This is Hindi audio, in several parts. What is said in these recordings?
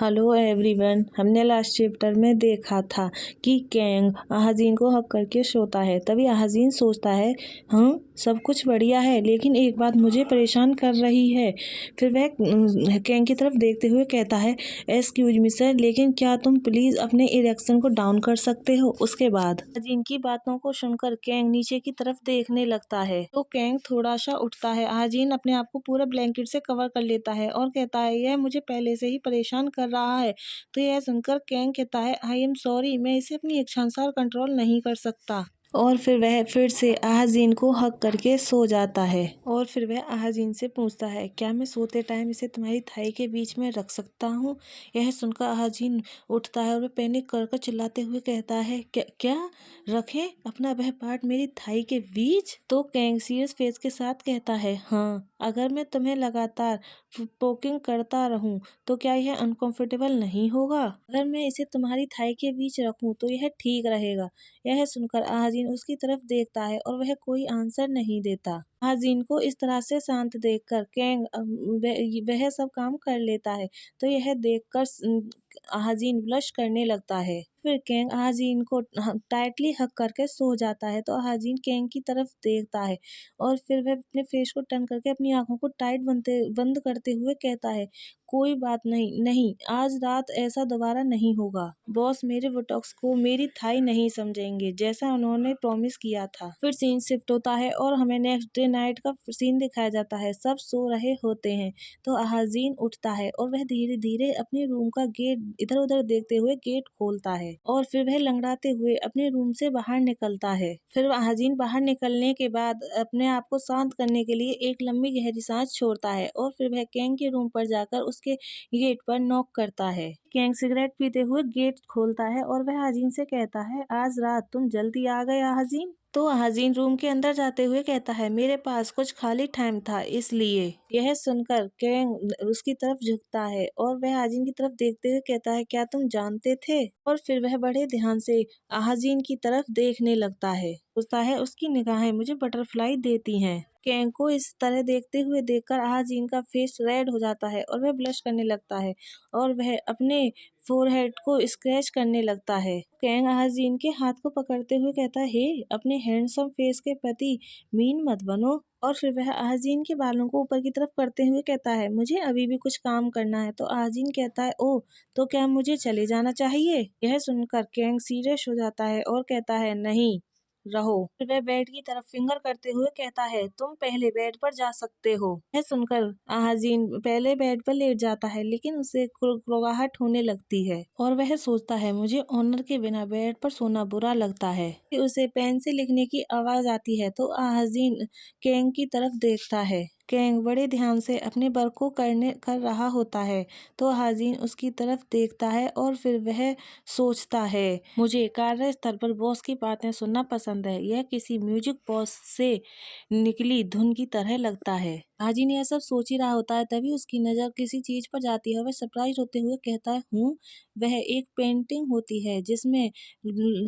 Hello everyone. हमने लास्ट चैप्टर में देखा था कि कैंग अहाजीन को हक करके सोता है। तभी अहाजीन सोचता है हाँ सब कुछ बढ़िया है, लेकिन एक बात मुझे परेशान कर रही है। फिर वह कैंग की तरफ देखते हुए कहता है एक्सक्यूज मी सर, लेकिन क्या तुम प्लीज़ अपने इरेक्शन को डाउन कर सकते हो। उसके बाद अहाजीन की बातों को सुनकर कैंग नीचे की तरफ देखने लगता है तो कैंग थोड़ा सा उठता है। अहाजीन अपने आप को पूरा ब्लैंकेट से कवर कर लेता है और कहता है यह मुझे पहले से ही परेशान कर रहा है। तो यह सुनकर कैंग कहता है आई एम सॉरी, मैं इसे अपनी इच्छानुसार कंट्रोल नहीं कर सकता। और फिर वह फिर से अहाजीन को हक करके सो जाता है। और फिर वह अहाजीन से पूछता है क्या मैं सोते टाइम इसे तुम्हारी थाई के बीच में रख सकता हूँ। यह सुनकर अहाजीन उठता है और वह पैनिक कर चिल्लाते हुए कहता है क्या क्या रखें अपना वह पार्ट मेरी थाई के बीच। तो कैंग सीरियस फेस के साथ कहता है हाँ, अगर मैं तुम्हें लगातार पोकिंग करता रहूं तो क्या यह अनकंफर्टेबल नहीं होगा। अगर मैं इसे तुम्हारी थाई के बीच रखूं तो यह ठीक रहेगा। यह सुनकर अहाजीन उसकी तरफ देखता है और वह कोई आंसर नहीं देता। अहाजीन को इस तरह से शांत देखकर कैंग वह सब काम कर लेता है। तो यह देखकर अहाजीन ब्लश करने लगता है। फिर कैंग अहाजीन को टाइटली हक करके सो जाता है। तो अहाजीन कैंग की तरफ देखता है और फिर वह अपने फेस को टर्न करके अपनी आंखों को टाइट बंद करते हुए कहता है कोई बात नहीं, नहीं आज रात ऐसा दोबारा नहीं होगा। बॉस मेरे बोटॉक्स को मेरी थाई नहीं समझेंगे जैसा उन्होंने प्रॉमिस किया था। फिर सीन शिफ्ट होता है और हमें नेक्स्ट डे नाइट का सीन दिखाया जाता है। सब सो रहे होते हैं तो अहाजीन उठता है और वह धीरे धीरे अपने रूम का गेट इधर उधर देखते हुए गेट खोलता है और फिर वह लंगड़ाते हुए अपने रूम से बाहर निकलता है। फिर अहाजीन बाहर निकलने के बाद अपने आप को शांत करने के लिए एक लंबी गहरी सांस छोड़ता है और फिर वह कैंग के रूम पर जाकर उसके गेट पर नॉक करता है। कैंग सिगरेट पीते हुए गेट खोलता है और वह अहाजीन से कहता है आज रात तुम जल्दी आ गए अहाजीन। तो अहाजीन रूम के अंदर जाते हुए कहता है मेरे पास कुछ खाली टाइम था इसलिए। यह सुनकर कैंग उसकी तरफ झुकता है और वह अहाजीन की तरफ देखते हुए कहता है क्या तुम जानते थे। और फिर वह बड़े ध्यान से अहाजीन की तरफ देखने लगता है। सोचता है उसकी निगाहें मुझे बटरफ्लाई देती हैं। कैंग को इस तरह देखते हुए देखकर अहाजीन का फेस रेड हो जाता है और वह ब्लश करने लगता है और वह अपने फोरहेड को स्क्रैच करने लगता है। कैंग अहाजीन के हाथ को पकड़ते हुए कहता है हे अपने हैंडसम फेस के प्रति मीन मत बनो। और फिर वह अहाजीन के बालों को ऊपर की तरफ करते हुए कहता है मुझे अभी भी कुछ काम करना है। तो अहाजीन कहता है ओह तो क्या मुझे चले जाना चाहिए। यह सुनकर कैंग सीरियस हो जाता है और कहता है नहीं रहो। फिर वह बेड की तरफ फिंगर करते हुए कहता है तुम पहले बेड पर जा सकते हो। यह सुनकर अहाजीन पहले बेड पर लेट जाता है लेकिन उसे कुड़कुड़ाहट होने लगती है और वह सोचता है मुझे ऑनर के बिना बेड पर सोना बुरा लगता है। फिर उसे पेन से लिखने की आवाज आती है तो अहाजीन कैंग की तरफ देखता है। कैंग बड़े ध्यान से अपने वर्क को कर रहा होता है तो अहाजीन उसकी तरफ देखता है और फिर वह सोचता है मुझे कार्यस्थल पर बॉस की बातें सुनना पसंद है। यह किसी म्यूजिक बॉक्स से निकली धुन की तरह लगता है। अहाजीन यह सब सोच ही रहा होता है तभी उसकी नज़र किसी चीज पर जाती है। वह सरप्राइज होते हुए कहता है हूँ। वह एक पेंटिंग होती है जिसमें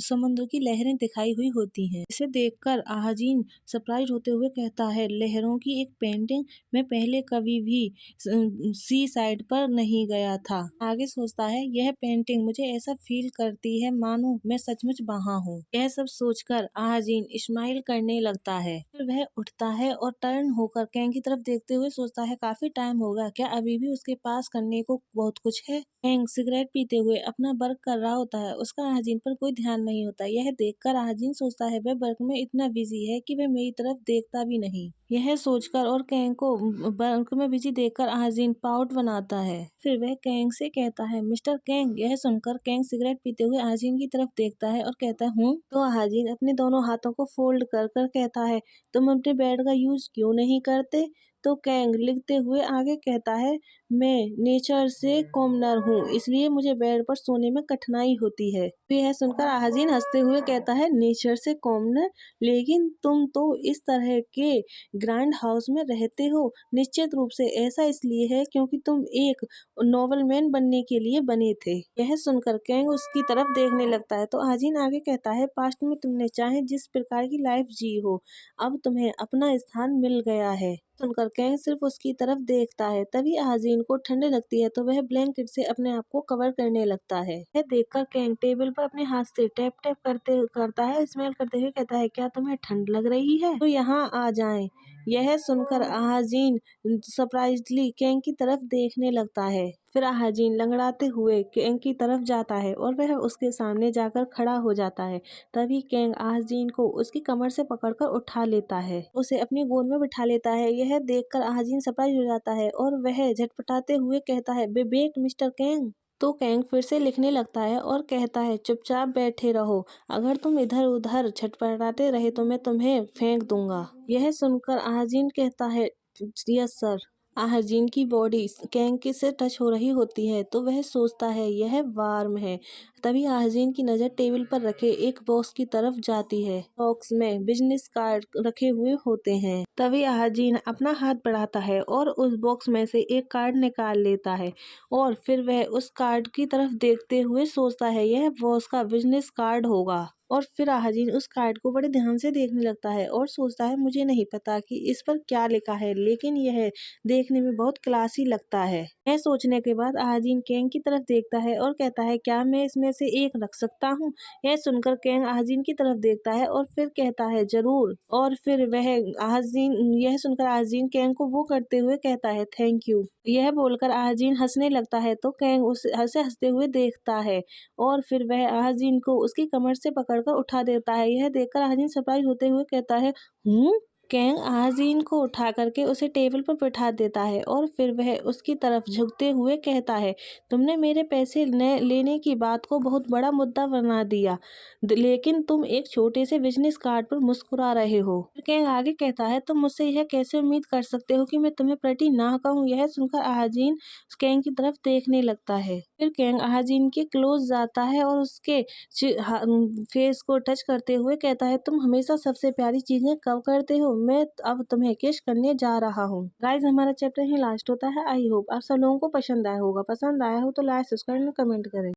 समुद्र की लहरें दिखाई हुई होती हैं। इसे देखकर अहाजीन सरप्राइज होते हुए कहता है लहरों की एक पेंटिंग, मैं पहले कभी भी सी साइड पर नहीं गया था। आगे सोचता है यह पेंटिंग मुझे ऐसा फील करती है मानो मैं सचमुच वहाँ हूँ। यह सब सोचकर अहाजीन स्माइल करने लगता है। फिर वह उठता है और टर्न होकर कैंग की तरफ देखते हुए सोचता है काफी टाइम हो गया, क्या अभी भी उसके पास करने को बहुत कुछ है। कैंग सिगरेट पीते हुए अपना वर्क कर रहा होता है, उसका अहाजीन पर कोई ध्यान नहीं होता। यह देखकर अहाजीन सोचता है वह वर्क में इतना बिजी है कि वह मेरी तरफ देखता भी नहीं। यह सोचकर और कैंग को वर्क में बिजी देखकर अहाजीन पाउट बनाता है। फिर वह कैंग से कहता है मिस्टर कैंग। यह सुनकर कैंग सिगरेट पीते हुए अहाजीन की तरफ देखता है और कहता है हूँ। तो अहाजीन अपने दोनों हाथों को फोल्ड कर कर कहता है तुम अपने बेड का यूज क्यों नहीं करते। तो कैंग लिखते हुए आगे कहता है मैं नेचर से कॉमनर हूँ इसलिए मुझे बेड पर सोने में कठिनाई होती है। तो यह सुनकर अहाजीन हंसते हुए कहता है नेचर से कॉमनर, लेकिन तुम तो इस तरह के ग्रैंड हाउस में रहते हो। निश्चित रूप से ऐसा इसलिए है क्योंकि तुम एक नोबल मैन बनने के लिए बने थे। यह सुनकर कैंग उसकी तरफ देखने लगता है तो अहाजीन आगे कहता है पास्ट में तुमने चाहे जिस प्रकार की लाइफ जी हो अब तुम्हें अपना स्थान मिल गया है। सुनकर कैंग सिर्फ उसकी तरफ देखता है। तभी अहाजीन को ठंड लगती है तो वह ब्लैंकेट से अपने आप को कवर करने लगता है। यह देखकर कैंग टेबल पर अपने हाथ से टैप टैप करता है, स्मेल करते हुए कहता है, क्या तुम्हें ठंड लग रही है तो यहाँ आ जाएं। यह सुनकर अहाजीन सरप्राइजली कैंग की तरफ देखने लगता है। फिर अहाजीन लंगड़ाते हुए कैंग की तरफ जाता है और वह उसके सामने जाकर खड़ा हो जाता है। तभी कैंग अहाजीन को उसकी कमर से पकड़कर उठा लेता है, उसे अपनी गोद में बिठा लेता है। यह देखकर अहाजीन सरप्राइज हो जाता है और वह झटपटाते हुए कहता है, बेबेक मिस्टर कैंग। तो कैंग फिर से लिखने लगता है और कहता है, चुपचाप बैठे रहो, अगर तुम इधर उधर छटपटाते रहे तो मैं तुम्हें फेंक दूंगा। यह सुनकर अहाजीन कहता है, यस सर। अहाजीन की बॉडी कैंग के से टच हो रही होती है तो वह सोचता है यह वार्म है। तभी अहाजीन की नज़र टेबल पर रखे एक बॉक्स की तरफ जाती है। बॉक्स में बिजनेस कार्ड रखे हुए होते हैं। तभी अहाजीन अपना हाथ बढ़ाता है और उस बॉक्स में से एक कार्ड निकाल लेता है और फिर वह उस कार्ड की तरफ देखते हुए सोचता है यह बॉस का बिजनेस कार्ड होगा। और फिर अहाजीन उस कार्ड को बड़े ध्यान से देखने लगता है और सोचता है, मुझे नहीं पता कि इस पर क्या लिखा है, लेकिन यह देखने में बहुत क्लासी लगता है। यह सोचने के बाद अहाजीन कैंग की तरफ देखता है और कहता है, क्या मैं इसमें से एक रख सकता हूँ? यह सुनकर कैंग अहाजीन की तरफ देखता है और फिर कहता है, जरूर। और फिर यह सुनकर अहाजीन कैंग को वो करते हुए कहता है, थैंक यू। यह बोलकर अहाजीन हंसने लगता है तो कैंग उसे हंसते हुए देखता है और फिर वह अहाजीन को उसकी कमर से पकड़कर उठा देता है। यह देखकर अहाजीन सरप्राइज होते हुए कहता है, कैंग अहाजीन को उठा करके उसे टेबल पर बिठा देता है और फिर वह उसकी तरफ झुकते हुए कहता है, तुमने मेरे पैसे लेने की बात को बहुत बड़ा मुद्दा बना दिया, लेकिन तुम एक छोटे से बिजनेस कार्ड पर मुस्कुरा रहे हो। कैंग आगे कहता है, तुम मुझसे यह कैसे उम्मीद कर सकते हो कि मैं तुम्हें प्रति ना कहूँ? यह सुनकर अहाजीन कैंग की तरफ देखने लगता है। फिर कैंग अहाजीन के क्लोज जाता है और उसके फेस को टच करते हुए कहता है, तुम हमेशा सबसे प्यारी चीजें कब करते हो? मैं अब तुम्हें किस करने जा रहा हूँ। गाइज, हमारा चैप्टर ही लास्ट होता है। आई होप आप सब लोगों को पसंद आया होगा। पसंद आया हो तो लाइक, सब्सक्राइब और कमेंट करें।